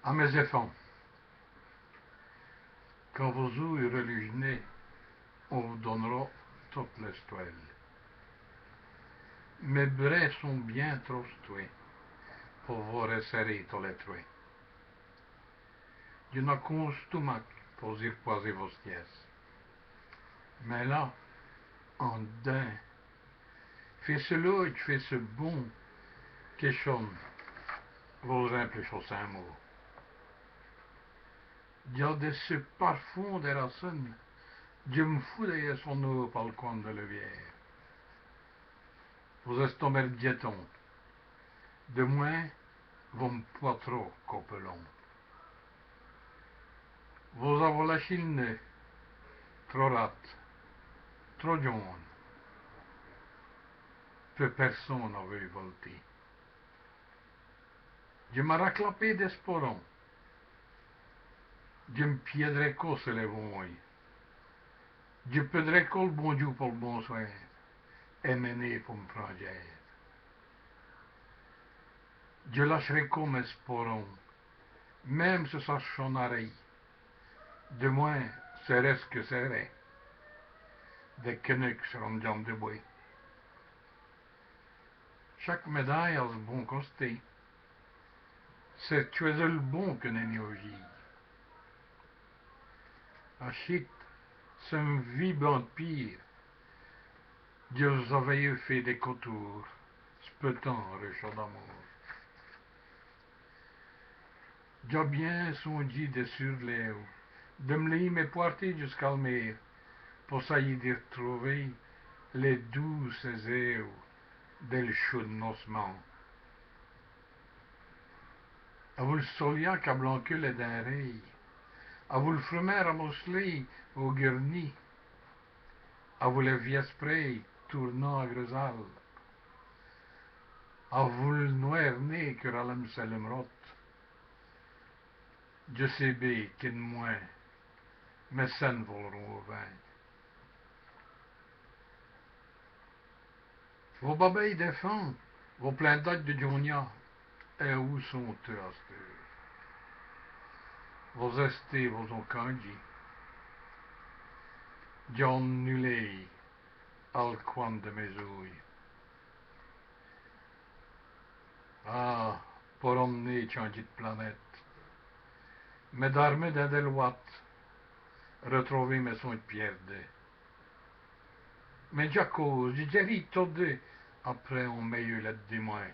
À mes enfants, quand vous ouvrez le nez, on vous donnera toutes les toiles. Mes bras sont bien trop tués pour vous resserrer tous les traits. Je n'ai qu'un stomac pour y poser vos pièces. Mais là, en d'un, fais cela et fais ce bon que chôme vos simples choses un mot. Il y a de ce parfum de la scène, je me fous d'ailleurs son eau par le coin de levière. Vos estomacs diétons, de moins, vos pas trop copelons. Vos avolachines, trop rates, trop jaunes, peu personne n'a vu volter. Je me raclapé d'esporon, je me piedrai cosse les vouilles. Je pedrai col bonjour pour le bonsoir, et mener pour me prendre. Je lâcherai comme esporon, même si ça chonnerait. De moins, serait-ce que serait, des quenoucs seront jambes de bois. Chaque médaille a ce bon costé. C'est tu es le bon que l'énergie. Achit, c'est un vibrant pire. Dieu avait fait des contours, spetant rechant d'amour. J'ai bien songé de sur les hauts, de me l'y me porter jusqu'à le mer, pour ça y retrouver les douces airs del chaud nossement. À vous le solia qu'à blanquer les denrées, à vous le frumer à mousseler au guerni, à vous le viespray tournant à grisal, à vous le noir nez que ralem salemrot. Je sais bien qu'en moins, mes scènes voleront au vin. Vos babayes défendent, vos pleins dates de Jonia, et où sont-eux à cette heure? Vos estés, vos onkanji, John Nuley, al coin de mes ouilles. Ah, pour emmener changer de planète, mais d'armée d'Adelwatt, retrouver mes sons de pierre. Mais Jaco, j'ai déjà ri tout deux, après on meilleur la témoin.